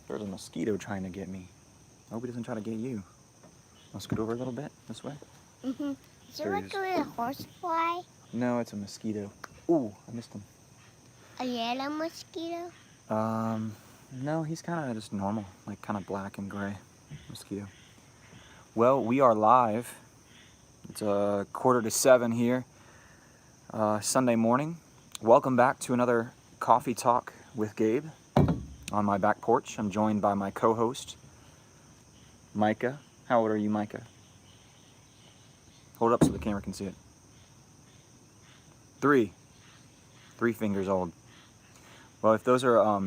There's a mosquito trying to get me. I hope he doesn't try to get you. I'll scoot over a little bit this way. Mm-hmm. Is There it he like is. a little horsefly? No, it's a mosquito. Ooh, I missed him. A yellow mosquito? No, he's kind of just normal, like kind of black and gray mosquito. Well, we are live. It's 6:45 here, Sunday morning. Welcome back to another Coffee Talk with Gabe on my back porch. I'm joined by my co-host, Micah. How old are you, Micah? Hold it up so the camera can see it. 3 fingers old. Well, if those are,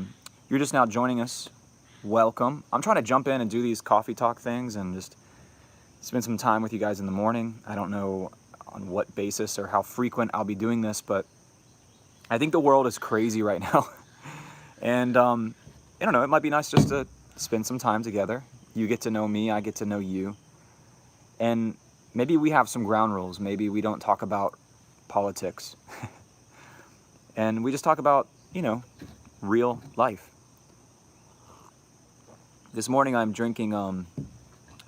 you're just now joining us, welcome. I'm trying to jump in and do these coffee talk things and just spend some time with you guys in the morning. I don't know on what basis or how frequent I'll be doing this, but I think the world is crazy right now. And I don't know, it might be nice just to spend some time together. You get to know me, I get to know you. And maybe we have some ground rules. Maybe we don't talk about politics. And we just talk about, real life. This morning I'm drinking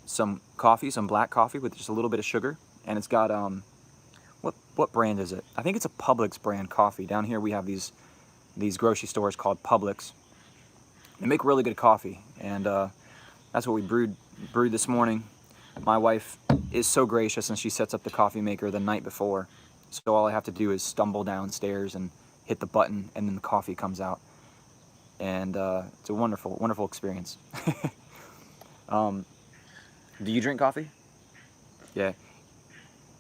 some coffee, some black coffee with just a little bit of sugar. And it's got, what brand is it? I think it's a Publix brand coffee. Down here we have these grocery stores called Publix. They make really good coffee. And that's what we brewed this morning. My wife is so gracious and she sets up the coffee maker the night before. So all I have to do is stumble downstairs and hit the button and then the coffee comes out. And it's a wonderful, wonderful experience. Do you drink coffee? Yeah.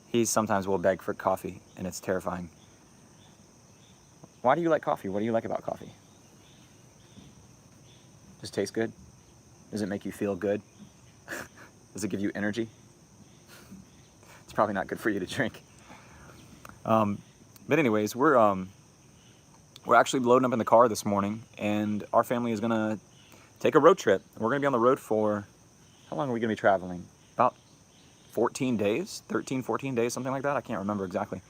He sometimes will beg for coffee and it's terrifying. Why do you like coffee? What do you like about coffee? Just tastes good? Does it make you feel good? Does it give you energy? It's probably not good for you to drink. But anyways, we're actually loading up in the car this morning, and our family is gonna take a road trip. We're gonna be on the road for, how long are we gonna be traveling? About 14 days, 13, 14 days, something like that. I can't remember exactly.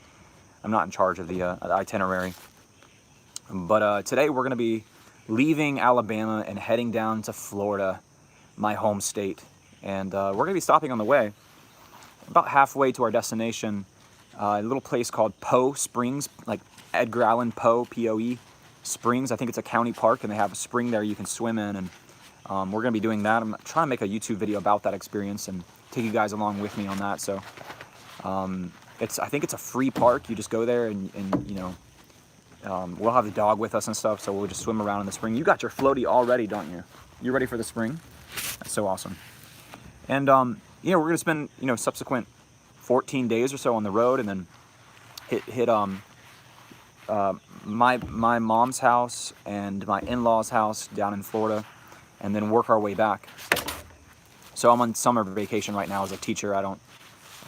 I'm not in charge of the itinerary. But today we're gonna be leaving Alabama and heading down to Florida, my home state. And we're gonna be stopping on the way, about halfway to our destination, a little place called Poe Springs, like Edgar Allan Poe, P-O-E Springs. I think it's a county park, and they have a spring there you can swim in, and we're going to be doing that. I'm trying to make a YouTube video about that experience and take you guys along with me on that. So I think it's a free park. You just go there and we'll have the dog with us and stuff, so we'll just swim around in the spring. You got your floaty all ready, don't you? You ready for the spring? That's so awesome. And we're going to spend, subsequent 14 days or so on the road, and then hit my mom's house and my in-laws' house down in Florida, and then work our way back. So I'm on summer vacation right now as a teacher. I don't,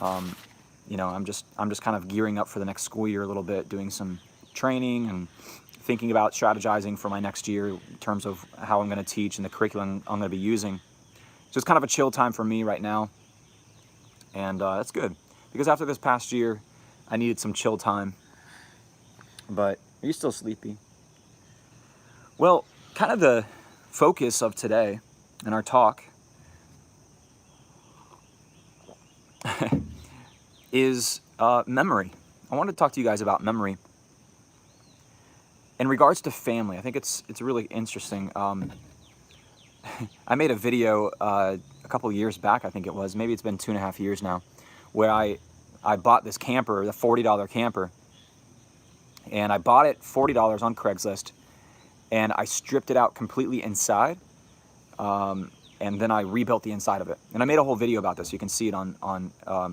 I'm just kind of gearing up for the next school year a little bit, doing some training and thinking about strategizing for my next year in terms of how I'm going to teach and the curriculum I'm going to be using. So it's kind of a chill time for me right now, and that's good, because after this past year, I needed some chill time. But are you still sleepy? Well, kind of the focus of today in our talk is memory. I wanted to talk to you guys about memory in regards to family. I think it's really interesting. I made a video a couple years back, I think it was. Maybe it's been 2.5 years now, where I bought this camper, the $40 camper. And I bought it $40 on Craigslist, and I stripped it out completely inside, and then I rebuilt the inside of it. And I made a whole video about this. You can see it on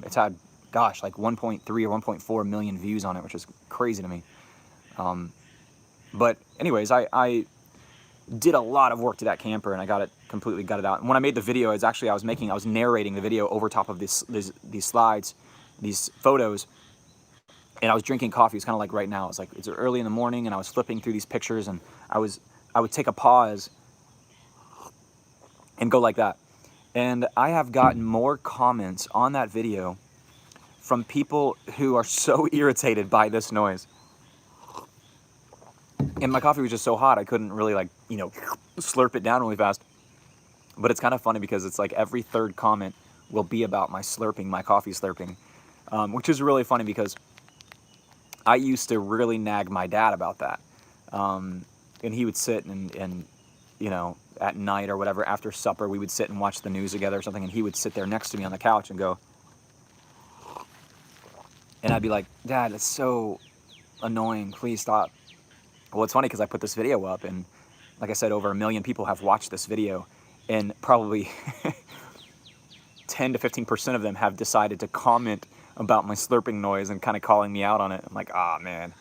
it's had, like 1.3 or 1.4 million views on it, which is crazy to me. But anyways, I did a lot of work to that camper, and I got it completely gutted out. And when I made the video, I was narrating the video over top of these slides, these photos. And I was drinking coffee. It's kind of like right now. It's early in the morning, and I was flipping through these pictures, and I would take a pause and go like that. And I have gotten more comments on that video from people who are so irritated by this noise. And my coffee was just so hot, I couldn't really slurp it down really fast. But it's kind of funny because it's like every third comment will be about my slurping, my coffee slurping, which is really funny because I used to really nag my dad about that. And he would sit and, you know, at night or whatever, after supper, we would sit and watch the news together or something, and he would sit there next to me on the couch and go, and I'd be like, Dad, that's so annoying, please stop. Well, it's funny because I put this video up, and like I said, over 1 million people have watched this video, and probably 10 to 15% of them have decided to comment about my slurping noise and kind of calling me out on it. I'm like, ah, man.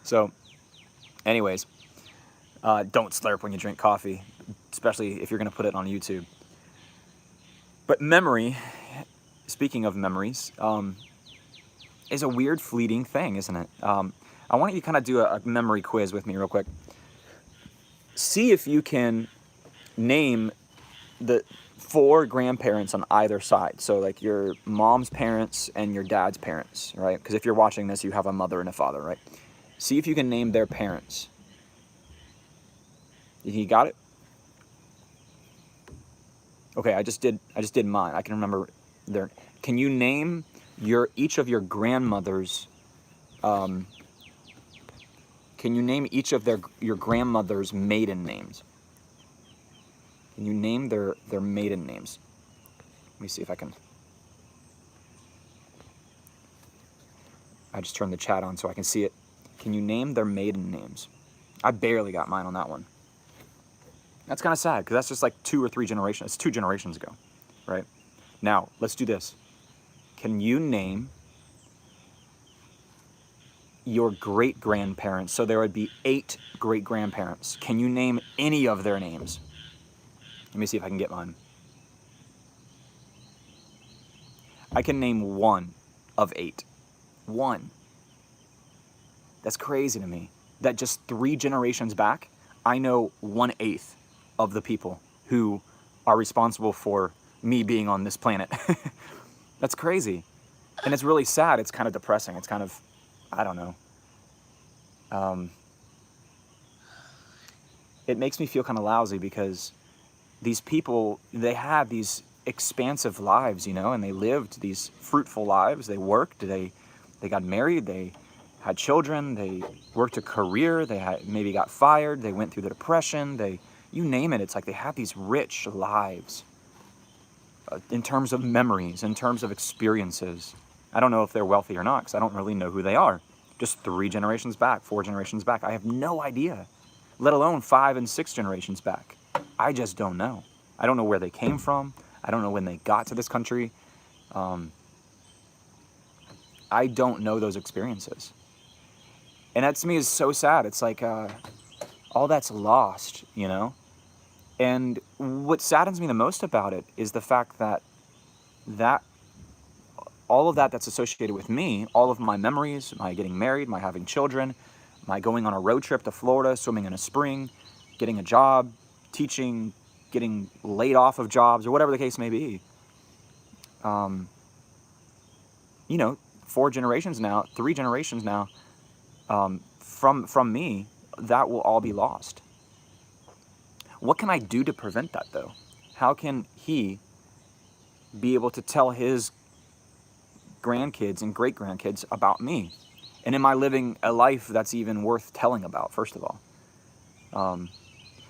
So anyways, don't slurp when you drink coffee, especially if you're going to put it on YouTube. But memory, speaking of memories, is a weird, fleeting thing, isn't it? I want you to kind of do a memory quiz with me real quick. See if you can name the 4 grandparents on either side. So like your mom's parents and your dad's parents, right? Because if you're watching this, you have a mother and a father, right? See if you can name their parents. You got it? Okay, I just did mine. I can remember their. Can you name each of your grandmothers? Can you name each of your grandmother's maiden names? Can you name their maiden names? Let me see if I can. I just turned the chat on so I can see it. Can you name their maiden names? I barely got mine on that one. That's kind of sad because that's just like 2 or 3 generations. It's 2 generations ago, right? Now, let's do this. Can you name your great-grandparents? So there would be 8 great-grandparents. Can you name any of their names? Let me see if I can get mine. I can name 1 of 8. 1. That's crazy to me. That just 3 generations back, I know 1/8 of the people who are responsible for me being on this planet. That's crazy. And it's really sad. It's kind of depressing. It's kind of, I don't know. It makes me feel kind of lousy because these people, they have these expansive lives, you know, and they lived these fruitful lives. They worked, they got married, they had children, they worked a career, they maybe got fired, they went through the depression, you name it. It's like they have these rich lives in terms of memories, in terms of experiences. I don't know if they're wealthy or not because I don't really know who they are. Just 3 generations back, 4 generations back. I have no idea, let alone 5 and 6 generations back. I just don't know. I don't know where they came from. I don't know when they got to this country. I don't know those experiences. And that to me is so sad. It's like all that's lost, you know? And what saddens me the most about it is the fact that all of that's associated with me, all of my memories, my getting married, my having children, my going on a road trip to Florida, swimming in a spring, getting a job, teaching, getting laid off of jobs, or whatever the case may be. You know, 4 generations now, 3 generations now, from me, that will all be lost. What can I do to prevent that, though? How can he be able to tell his grandkids and great-grandkids about me? And am I living a life that's even worth telling about, first of all?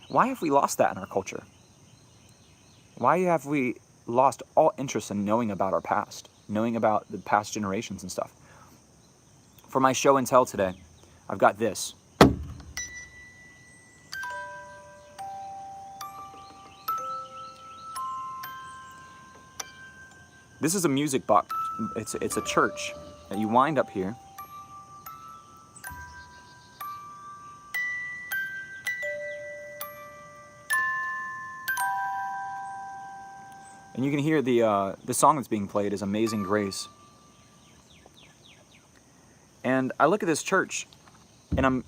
Why have we lost that in our culture? Why have we lost all interest in knowing about our past, knowing about the past generations and stuff? For my show and tell today, I've got this. This is a music box. It's a church. And you wind up here. And you can hear the song that's being played is Amazing Grace. And I look at this church, and I'm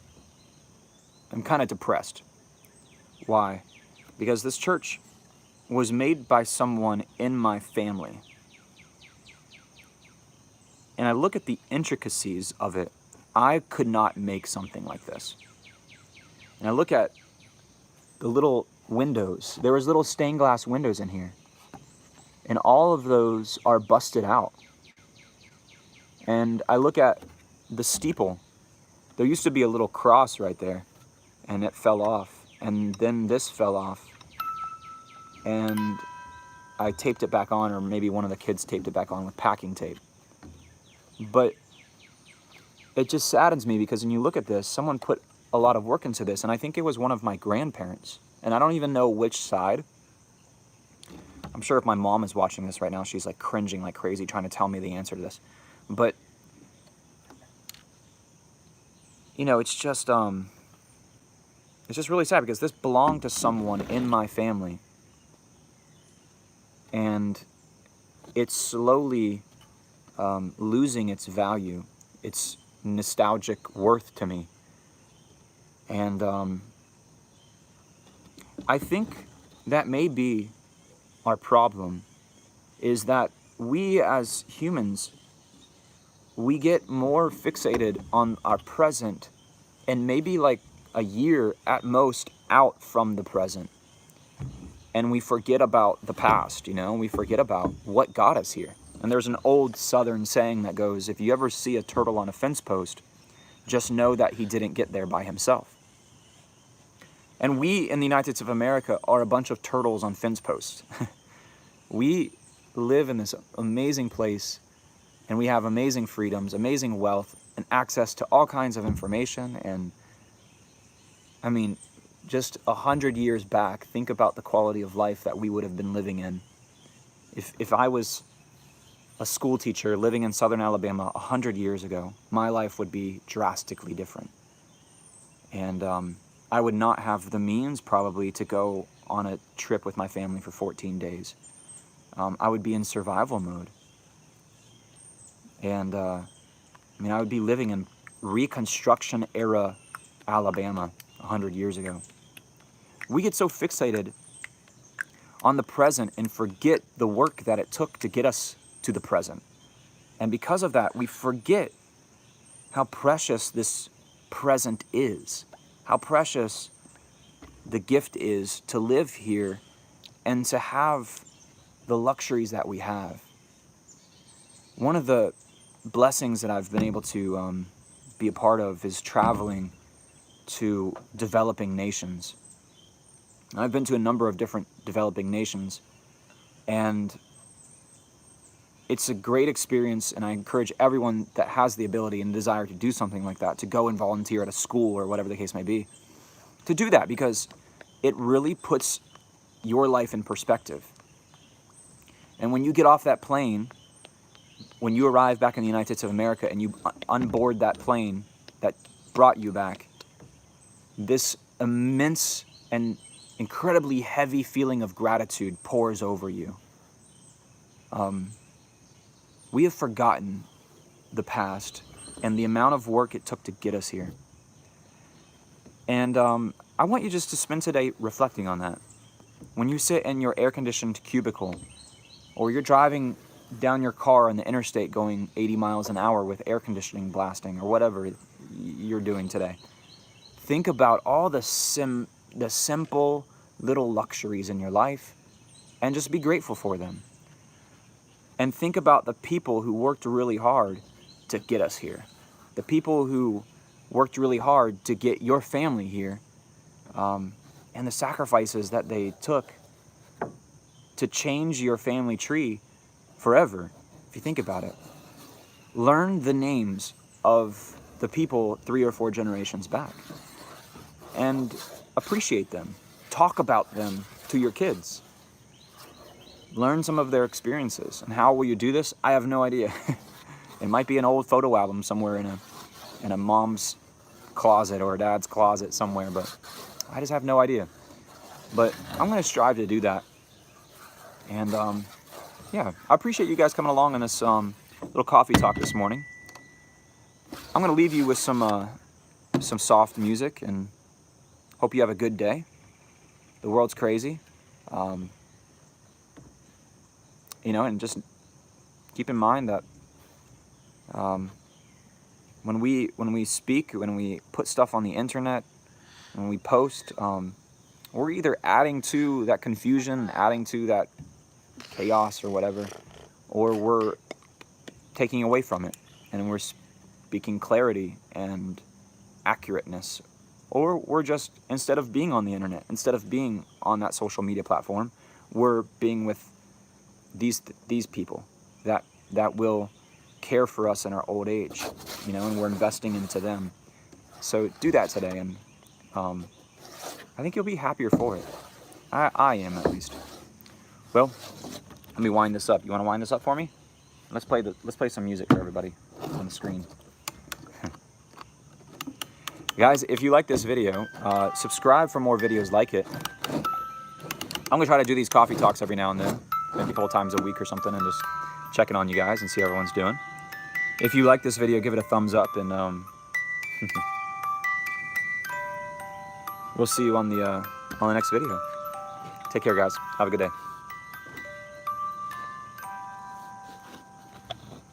kind of depressed. Why? Because this church was made by someone in my family. And I look at the intricacies of it. I could not make something like this. And I look at the little windows. There was little stained glass windows in here. And all of those are busted out. And I look at the steeple. There used to be a little cross right there, and it fell off. And then this fell off. And I taped it back on, or maybe one of the kids taped it back on with packing tape. But it just saddens me because when you look at this, someone put a lot of work into this, and I think it was one of my grandparents. And I don't even know which side. I'm sure if my mom is watching this right now, she's like cringing like crazy trying to tell me the answer to this. But you know, it's just really sad because this belonged to someone in my family. And it's slowly losing its value, its nostalgic worth to me. And I think that may be our problem, is that we as humans, we get more fixated on our present and maybe like a year at most out from the present. And we forget about the past, you know, we forget about what got us here. And there's an old Southern saying that goes, if you ever see a turtle on a fence post, just know that he didn't get there by himself. And we in the United States of America are a bunch of turtles on fence posts. We live in this amazing place, and we have amazing freedoms, amazing wealth, and access to all kinds of information. And I mean, just 100 years back, think about the quality of life that we would have been living in. If I was a school teacher living in Southern Alabama 100 years ago, my life would be drastically different. And I would not have the means probably to go on a trip with my family for 14 days. I would be in survival mode. And I mean, I would be living in Reconstruction era Alabama 100 years ago. We get so fixated on the present and forget the work that it took to get us to the present. And because of that, we forget how precious this present is, how precious the gift is to live here and to have the luxuries that we have. One of the blessings that I've been able to be a part of is traveling to developing nations. I've been to a number of different developing nations, and it's a great experience, and I encourage everyone that has the ability and desire to do something like that to go and volunteer at a school or whatever the case may be, to do that, because it really puts your life in perspective. And when you get off that plane, when you arrive back in the United States of America and you unboard that plane that brought you back, this immense and incredibly heavy feeling of gratitude pours over you. We have forgotten the past and the amount of work it took to get us here. And I want you just to spend today reflecting on that. When you sit in your air-conditioned cubicle, or you're driving down your car on the interstate going 80 miles an hour with air conditioning blasting, or whatever you're doing today, think about all the simple little luxuries in your life and just be grateful for them. And think about the people who worked really hard to get us here. The people who worked really hard to get your family here, and the sacrifices that they took to change your family tree forever, if you think about it. Learn the names of the people 3 or 4 generations back and appreciate them. Talk about them to your kids. Learn some of their experiences. And how will you do this? I have no idea. It might be an old photo album somewhere in a mom's closet or a dad's closet somewhere, but I just have no idea. But I'm going to strive to do that. And yeah, I appreciate you guys coming along on this little coffee talk this morning. I'm going to leave you with some soft music, and hope you have a good day. The world's crazy. You know, and just keep in mind that when we speak, when we put stuff on the internet, when we post, we're either adding to that confusion, adding to that chaos or whatever, or we're taking away from it and we're speaking clarity and accurateness. Or we're just, instead of being on the internet, instead of being on that social media platform, we're being with these people that will care for us in our old age, you know, and we're investing into them. So do that today, and I think you'll be happier for it. I am, at least. Well, let me wind this up. You want to wind this up for me? Let's play some music for everybody on the screen. Guys, if you like this video, subscribe for more videos like it. I'm gonna try to do these coffee talks every now and then, maybe a couple times a week or something, and just checking on you guys and see how everyone's doing. If you like this video, give it a thumbs up, and we'll see you on the next video. Take care, guys. Have a good day.